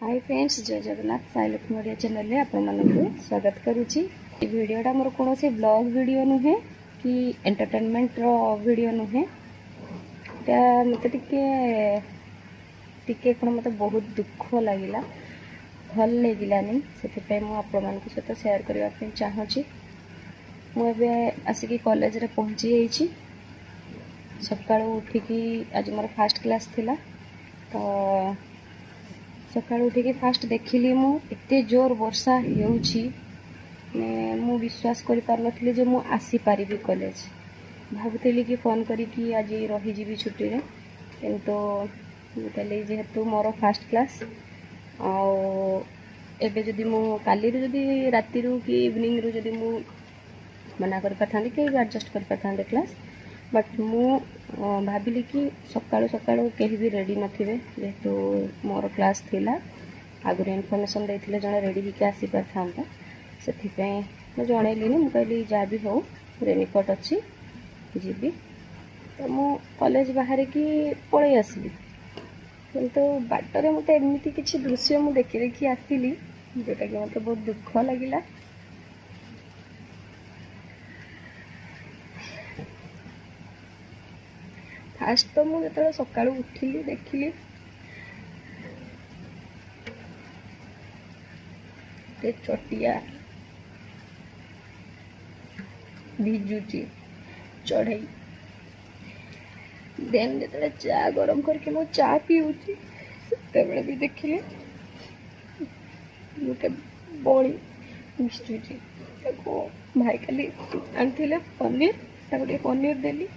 Hi friends, जय Jagannath. साईलक्ष्मी Odia channel आपण मानक स्वागत करुच्ची। वीडियोटा मोर कौन से ब्लॉग वीडियो नुहे कि एंटरटेनमेंट वीडियो नुहे। मत टिके मत बहुत दुख लगिला, भल लगिलानी, से सहित सेयार करने चाहूँगी। मुझे आसिक कॉलेज रे पहुँची जाइए। सका उठिकी आज मोर फास्ट क्लास थिला, तो सका उठिकी फास्ट देखिली एते जोर वर्षा होउछि, मु विश्वास करि पार नथिले जे मु आसी पारिबी कॉलेज। भाबुଥିଲି कि फोन करिकी आज रही जीवी छुट्टी रे, किंतु कहली जेहेतु मोर फास्ट क्लास आउ एबे जदि मु काली जदि राति रू कि इवनिंग रू जदि मु मना कर पारथांती कि एडजस्ट कर पारथांते क्लास, बट मु भाविली कि सकाळु सकाळु केही भी रेडी नथिबे, जेहेतु मोर क्लास थिला आगुरी इनफॉरमेशन देथिले जणे रेडी होके आसी पारथांता। सेथिपे मु जणैलिनी, मु कहली जा भी हो रेनकोट अच्छी जीबी, तो मु कॉलेज बाहर की पळै आसली। किंतु बाटरे मते एमिति किछि दृश्य मु देखि देखि आसिली जोटा कि मते बहुत दुख लागिला। फास्ट तो मुझे जो सका उठिली देखिली चटिया भिजुची चढ़ई। देन जो चा गरम करके मो चा पीऊँगी से भी देखिली गोटे बड़ी भिजुची। भाई खाली आनी पनीर पनीर देली,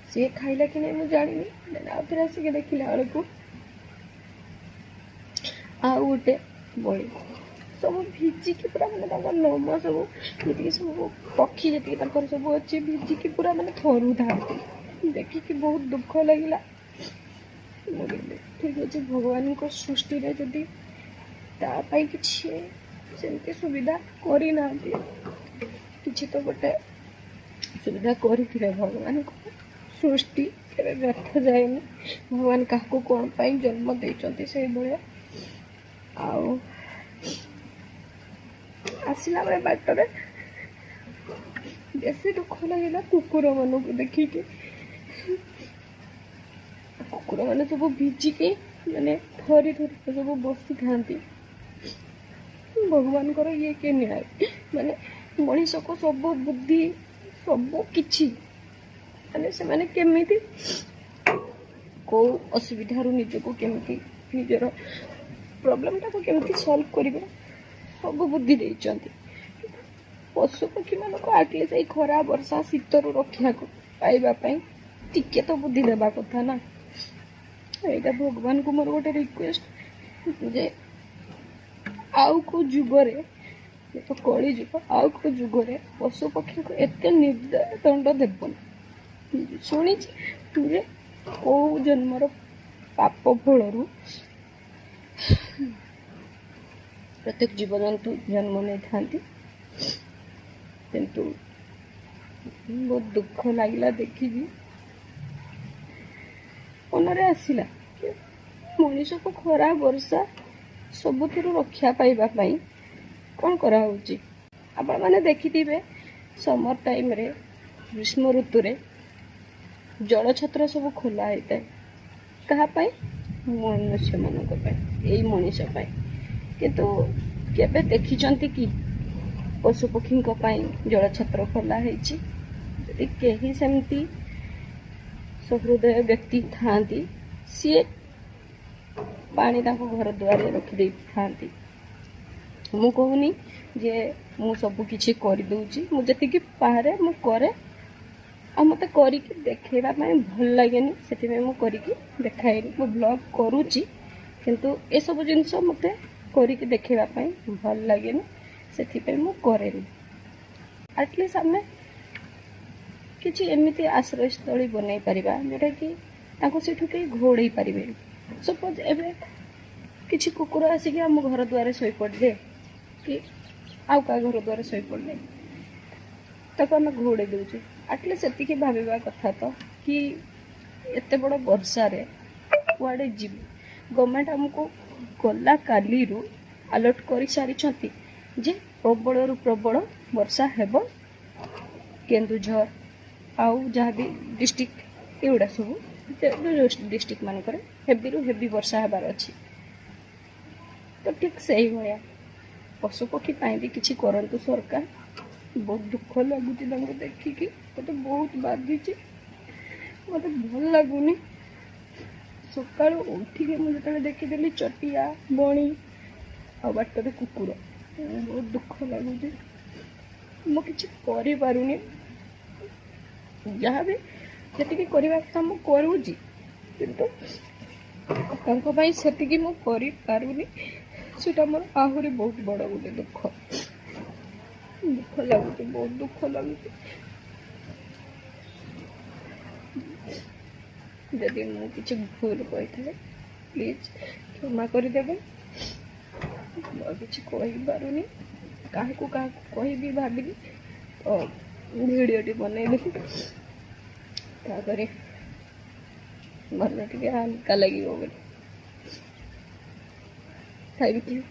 सी खाइला कि नहीं मुझे जानी। आउ थे आसिक देखला बेल को आउ गोटे बड़ी सब भिजिकी पूरा मानते लोम सब जी सब पक्षी जी सब अच्छे भिजिकी पूरा मानते थरू था। देखिकी बहुत दुख लगिला। ठीक अच्छे भगवान को सृष्टि रे जदि तापाई किछि सेमती सुविधा करना किछि तो गोटे सुविधा करथिले। भगवान को सृष्टि केवे व्यर्थ जाएनी। भगवान क्या कौन पाई जन्म देइचंती से भले। आउ आसला बेले बाटरे बेसी दुख लगिला कुकुर मान को देखिकी। कुकुर मैंने सब भिजिकी माने थरी थरी सब बसी था। भगवान को ये के न्याय माने मनीष को सब बुद्धि सब किछि माने से माने केमिति को असुविधा रू निजको केमिति निजर प्रॉब्लम टाको केमिति सॉल्व करिवे सब बुद्धि देइचंती। पशु पक्षी मान को एटलीस्ट ए खरा वर्षा शीत रू रक्षा को पाइबा पई टिके तो बुद्धि देबा कथा ना। एटा भगवान को मोर गोटे रिक्वेस्ट जे आउ को जुगरे तो कली जुग आउ को जुगरे पशु पक्षी को एते निर्दय दंड देबन। शुणी कौ जन्मर पाप फल प्रत्येक जीवजंतु जन्म नहीं था, किंतु बहुत दुख लगिला देखी मन आसला कि मनीष को खरा वर्षा सबुठ रक्षा पाइबापी कौन कराऊँगी। आपण मैंने देखिथिबे समर टाइम रे ग्रीष्म ऋतु रे जल छत्र सब खोला होता है कहापाई मनुष्य मानक यही मनीष पाई। किंतु केबे देखिचंती कि पशु पक्षी जल छत्र खोला होइछि। यदि केही सेमती सहृदय व्यक्ति थांती सी पानी ताको घर द्वार रखी दे थांती। मु कहूनी जे मु सब किछि कर दूची, मु जति पारे मु करे आ मते करिकी देखैबा भल लागेनी, से मु करिकी देखाइनी। मु ब्लॉग करूची किंतु ए सब जिनस मते करिकी देखैबा भल लागेनी, से मु करेनी। एटलिस्ट आमे किछि एमिति आश्रयस्थली बनई परिबा जोटा कि ताको सेठु के घोड़े पारिबे। सपोज एबे किछि कुकुर आसिक आम घर द्वारे शोई पड़े कि आउ का घर द्वारे शोई पड़े ताको आम घोड़े दउचे। एटलिस्ट सेतिकी भाबिबा कथा तो कि एते बड़ वर्षा रे कुआडे जीव। गवर्नमेंट हमको गला कालीरू अलर्ट कर सारी जे प्रबल प्रबल वर्षा हेब केन्दुझर आउ जहाँ भी डिस्ट्रिक्ट एगुड़ा सब डिस्ट्रिक्ट मानकर हेवी रु हेवी वर्षा हेबार अच्छी। तो ठीक से ही भाया पशुपक्षी भी किसी करंतु सरकार। बहुत दुख लगुच देखिकी मत बहुत बाधी मत भल लगुनि। सका उठिक मुझे देखीदेली चटिया बणी आ बाटर कुकुर बहुत दुख लगुच। मु किसी करूनी जहाँ भी जी करवा कथा मु करुँची किंतु से मु करूनी सेटा मोर आहरी बहुत बड़ गोटे दुख दुख लगुच बहुत दुख लगुच। जदि मु किसी भूल कही प्लीज क्षमा करदेवे। किसी कहीपरूनी क्या कह भी भाविली तो भिडियोटी बनईदेली भल टे हल्का लगे। Thank you.